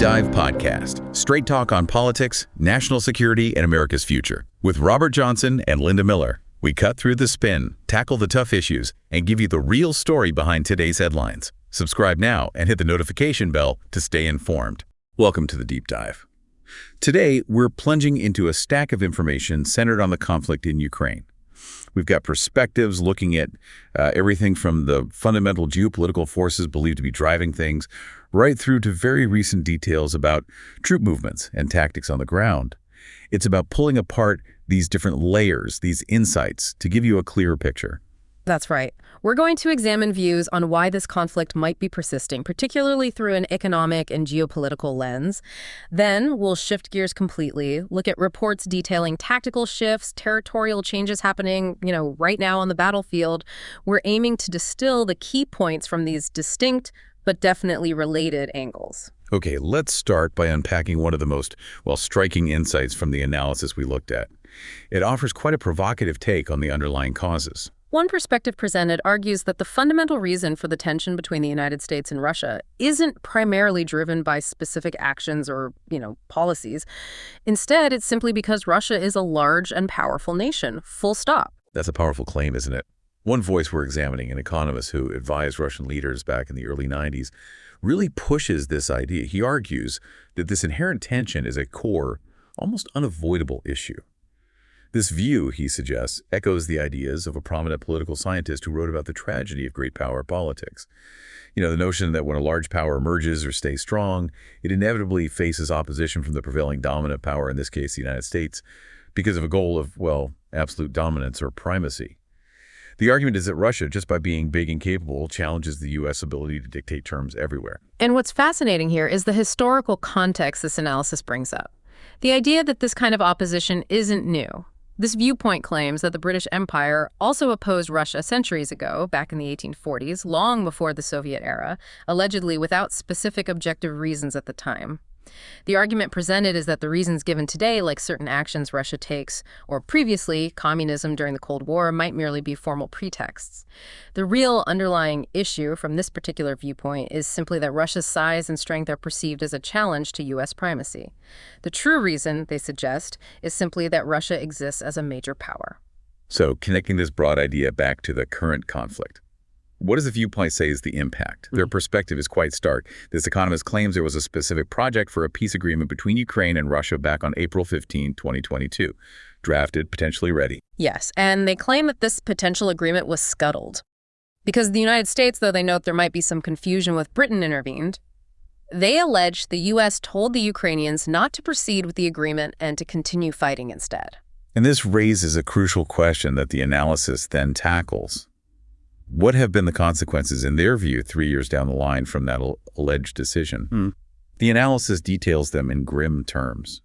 Dive Podcast, straight talk on politics, national security, and America's future. With Robert Johnson and Linda Miller, we cut through the spin, tackle the tough issues, and give you the real story behind today's headlines. Subscribe now and hit the notification bell to stay informed. Welcome to the Deep Dive. Today, we're plunging into a stack of information centered on the conflict in Ukraine. We've got perspectives looking at everything from the fundamental geopolitical forces believed to be driving things right through to very recent details about troop movements and tactics on the ground. It's about pulling apart these different layers, these insights, to give you a clearer picture. That's right. We're going to examine views on why this conflict might be persisting, particularly through an economic and geopolitical lens. Then we'll shift gears completely, look at reports detailing tactical shifts, territorial changes happening, right now on the battlefield. We're aiming to distill the key points from these distinct but definitely related angles. Okay, let's start by unpacking one of the most, striking insights from the analysis we looked at. It offers quite a provocative take on the underlying causes. One perspective presented argues that the fundamental reason for the tension between the United States and Russia isn't primarily driven by specific actions or, policies. Instead, it's simply because Russia is a large and powerful nation, full stop. That's a powerful claim, isn't it? One voice we're examining, an economist who advised Russian leaders back in the early 90s, really pushes this idea. He argues that this inherent tension is a core, almost unavoidable issue. This view, he suggests, echoes the ideas of a prominent political scientist who wrote about the tragedy of great power politics. The notion that when a large power emerges or stays strong, it inevitably faces opposition from the prevailing dominant power, in this case the United States, because of a goal of, absolute dominance or primacy. The argument is that Russia, just by being big and capable, challenges the U.S. ability to dictate terms everywhere. And what's fascinating here is the historical context this analysis brings up. The idea that this kind of opposition isn't new. This viewpoint claims that the British Empire also opposed Russia centuries ago, back in the 1840s, long before the Soviet era, allegedly without specific objective reasons at the time. The argument presented is that the reasons given today, like certain actions Russia takes, or previously, communism during the Cold War, might merely be formal pretexts. The real underlying issue from this particular viewpoint is simply that Russia's size and strength are perceived as a challenge to U.S. primacy. The true reason, they suggest, is simply that Russia exists as a major power. So, connecting this broad idea back to the current conflict, what does the viewpoint say is the impact? Their perspective is quite stark. This economist claims there was a specific project for a peace agreement between Ukraine and Russia back on April 15, 2022. Drafted, potentially ready. Yes, and they claim that this potential agreement was scuttled. Because the United States, though they note there might be some confusion with Britain intervened, they allege the U.S. told the Ukrainians not to proceed with the agreement and to continue fighting instead. And this raises a crucial question that the analysis then tackles. What have been the consequences, in their view, 3 years down the line from that alleged decision? The analysis details them in grim terms.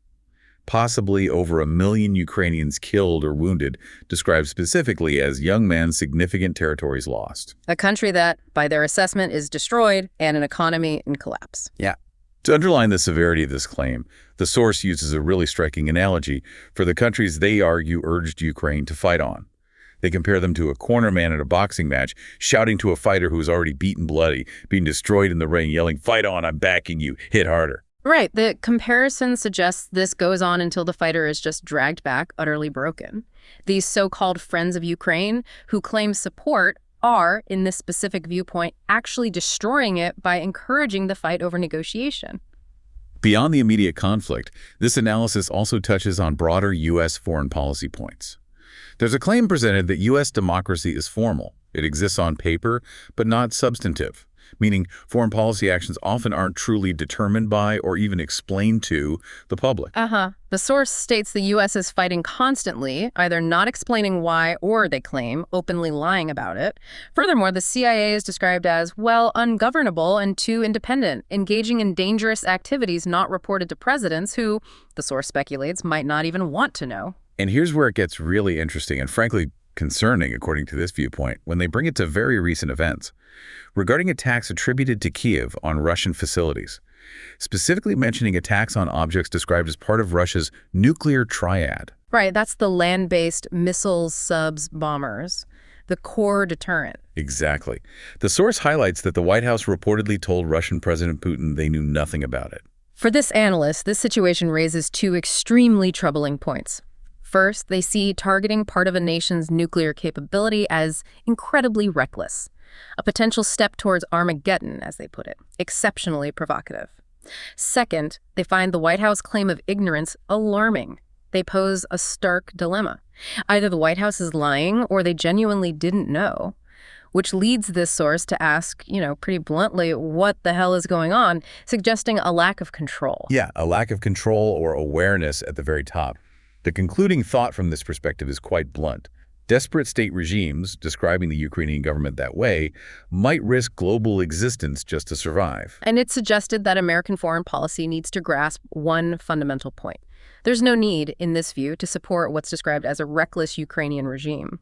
Possibly over 1 million Ukrainians killed or wounded, described specifically as young men, significant territories lost. A country that, by their assessment, is destroyed and an economy in collapse. Yeah. To underline the severity of this claim, the source uses a really striking analogy for the countries they argue urged Ukraine to fight on. They compare them to a corner man at a boxing match, shouting to a fighter who is already beaten bloody, being destroyed in the ring, yelling, "Fight on, I'm backing you, hit harder." Right. The comparison suggests this goes on until the fighter is just dragged back, utterly broken. These so-called friends of Ukraine, who claim support, are, in this specific viewpoint, actually destroying it by encouraging the fight over negotiation. Beyond the immediate conflict, this analysis also touches on broader U.S. foreign policy points. There's a claim presented that U.S. democracy is formal. It exists on paper, but not substantive, meaning foreign policy actions often aren't truly determined by or even explained to the public. The source states the U.S. is fighting constantly, either not explaining why or, they claim, openly lying about it. Furthermore, the CIA is described as, ungovernable and too independent, engaging in dangerous activities not reported to presidents who, the source speculates, might not even want to know. And here's where it gets really interesting and frankly concerning, according to this viewpoint, when they bring it to very recent events regarding attacks attributed to Kyiv on Russian facilities, specifically mentioning attacks on objects described as part of Russia's nuclear triad. Right, that's the land-based missiles, subs, bombers, the core deterrent. Exactly. The source highlights that the White House reportedly told Russian President Putin they knew nothing about it. For this analyst, this situation raises two extremely troubling points. First, they see targeting part of a nation's nuclear capability as incredibly reckless, a potential step towards Armageddon, as they put it, exceptionally provocative. Second, they find the White House claim of ignorance alarming. They pose a stark dilemma. Either the White House is lying or they genuinely didn't know, which leads this source to ask, pretty bluntly, what the hell is going on, suggesting a lack of control. Yeah, a lack of control or awareness at the very top. The concluding thought from this perspective is quite blunt. Desperate state regimes, describing the Ukrainian government that way, might risk global existence just to survive. And it suggested that American foreign policy needs to grasp one fundamental point. There's no need, in this view, to support what's described as a reckless Ukrainian regime.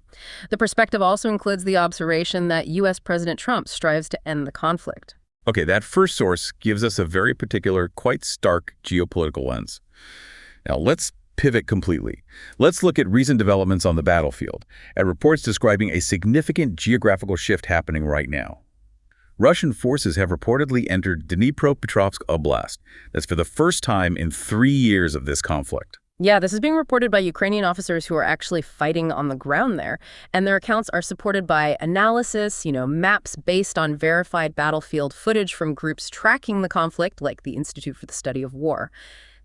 The perspective also includes the observation that U.S. President Trump strives to end the conflict. Okay, that first source gives us a very particular, quite stark geopolitical lens. Now, let's pivot completely. Let's look at recent developments on the battlefield, at reports describing a significant geographical shift happening right now. Russian forces have reportedly entered Dnipropetrovsk Oblast. That's for the first time in 3 years of this conflict. Yeah, this is being reported by Ukrainian officers who are actually fighting on the ground there, and their accounts are supported by analysis, maps based on verified battlefield footage from groups tracking the conflict, like the Institute for the Study of War.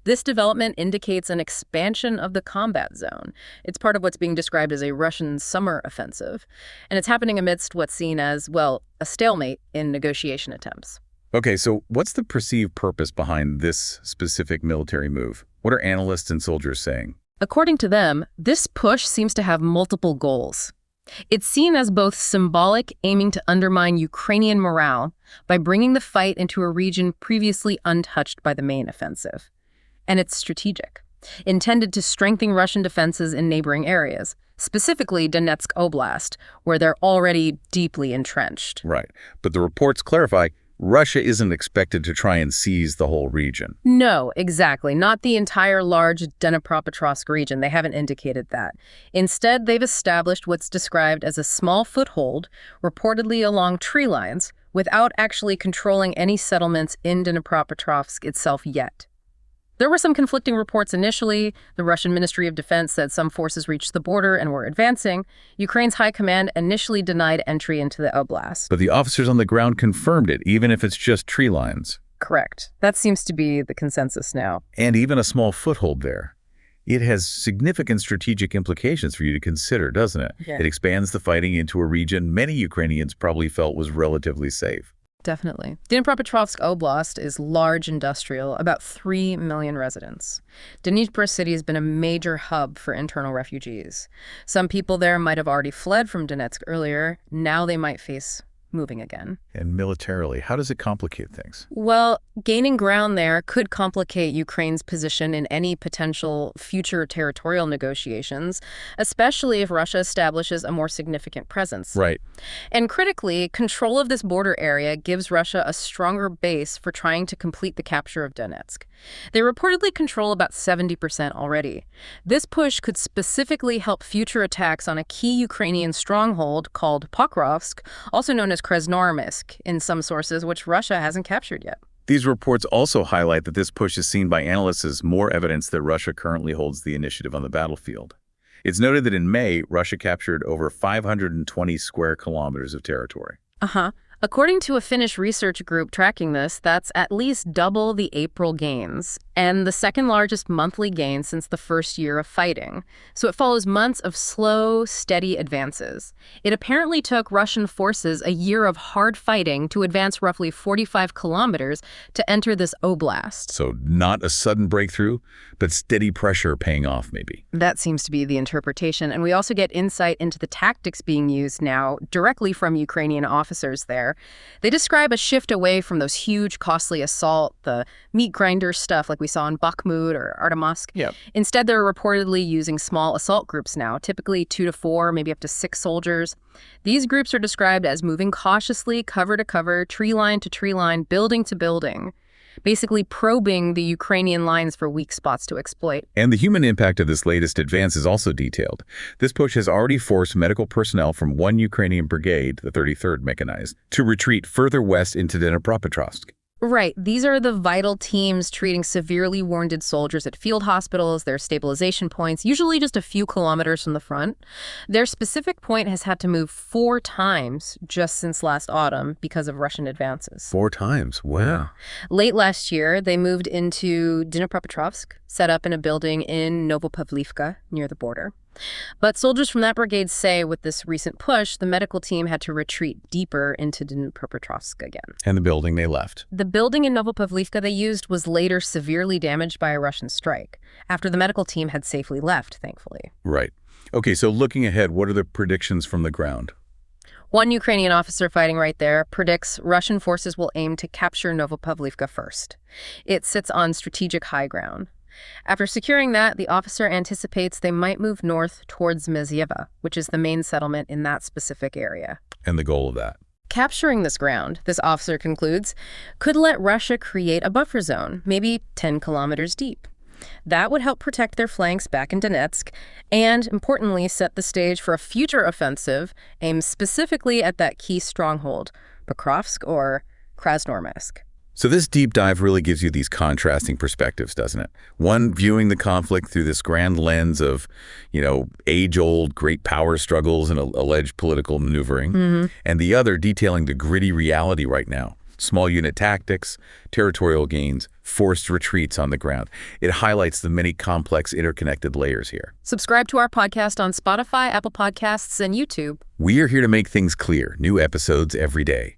This development indicates an expansion of the combat zone. It's part of what's being described as a Russian summer offensive, and it's happening amidst what's seen as, a stalemate in negotiation attempts. Okay, so what's the perceived purpose behind this specific military move? What are analysts and soldiers saying? According to them, this push seems to have multiple goals. It's seen as both symbolic, aiming to undermine Ukrainian morale by bringing the fight into a region previously untouched by the main offensive. And it's strategic, intended to strengthen Russian defenses in neighboring areas, specifically Donetsk Oblast, where they're already deeply entrenched. Right. But the reports clarify Russia isn't expected to try and seize the whole region. No, exactly. Not the entire large Dnipropetrovsk region. They haven't indicated that. Instead, they've established what's described as a small foothold, reportedly along tree lines, without actually controlling any settlements in Dnipropetrovsk itself yet. There were some conflicting reports initially. The Russian Ministry of Defense said some forces reached the border and were advancing. Ukraine's high command initially denied entry into the oblast. But the officers on the ground confirmed it, even if it's just tree lines. Correct. That seems to be the consensus now. And even a small foothold there. It has significant strategic implications for you to consider, doesn't it? Yeah. It expands the fighting into a region many Ukrainians probably felt was relatively safe. Definitely. Dnipropetrovsk Oblast is large industrial, about 3 million residents. Dnipro city has been a major hub for internal refugees. Some people there might have already fled from Donetsk earlier. Now they might face moving again. And militarily, how does it complicate things? Well, gaining ground there could complicate Ukraine's position in any potential future territorial negotiations, especially if Russia establishes a more significant presence. Right. And critically, control of this border area gives Russia a stronger base for trying to complete the capture of Donetsk. They reportedly control about 70% already. This push could specifically help future attacks on a key Ukrainian stronghold called Pokrovsk, also known as Krasnoarmysk in some sources, which Russia hasn't captured yet. These reports also highlight that this push is seen by analysts as more evidence that Russia currently holds the initiative on the battlefield. It's noted that in May, Russia captured over 520 square kilometers of territory. According to a Finnish research group tracking this, that's at least double the April gains, and the second largest monthly gain since the first year of fighting. So it follows months of slow, steady advances. It apparently took Russian forces a year of hard fighting to advance roughly 45 kilometers to enter this oblast. So not a sudden breakthrough, but steady pressure paying off, maybe. That seems to be the interpretation. And we also get insight into the tactics being used now directly from Ukrainian officers there. They describe a shift away from those huge, costly assault, the meat grinder stuff like we saw in Bakhmut or Artemovsk. Yep. Instead, they're reportedly using small assault groups now, typically 2 to 4, maybe up to 6 soldiers. These groups are described as moving cautiously, cover to cover, tree line to tree line, building to building, basically probing the Ukrainian lines for weak spots to exploit. And the human impact of this latest advance is also detailed. This push has already forced medical personnel from one Ukrainian brigade, the 33rd Mechanized, to retreat further west into Dnipropetrovsk. Right. These are the vital teams treating severely wounded soldiers at field hospitals, their stabilization points, usually just a few kilometers from the front. Their specific point has had to move 4 times just since last autumn because of Russian advances. 4 times. Wow. Late last year, they moved into Dnipropetrovsk, set up in a building in Novopavlivka near the border. But soldiers from that brigade say with this recent push, the medical team had to retreat deeper into Dnipropetrovsk again. And the building they left. The building in Novopavlivka they used was later severely damaged by a Russian strike, after the medical team had safely left, thankfully. Right. Okay, so looking ahead, what are the predictions from the ground? One Ukrainian officer fighting right there predicts Russian forces will aim to capture Novopavlivka first. It sits on strategic high ground. After securing that, the officer anticipates they might move north towards Mezieva, which is the main settlement in that specific area. And the goal of that? Capturing this ground, this officer concludes, could let Russia create a buffer zone, maybe 10 kilometers deep. That would help protect their flanks back in Donetsk and, importantly, set the stage for a future offensive aimed specifically at that key stronghold, Pokrovsk or Krasnoyarsk. So this deep dive really gives you these contrasting perspectives, doesn't it? One viewing the conflict through this grand lens of, age-old great power struggles and alleged political maneuvering, and the other detailing the gritty reality right now. Small unit tactics, territorial gains, forced retreats on the ground. It highlights the many complex interconnected layers here. Subscribe to our podcast on Spotify, Apple Podcasts, and YouTube. We are here to make things clear. New episodes every day.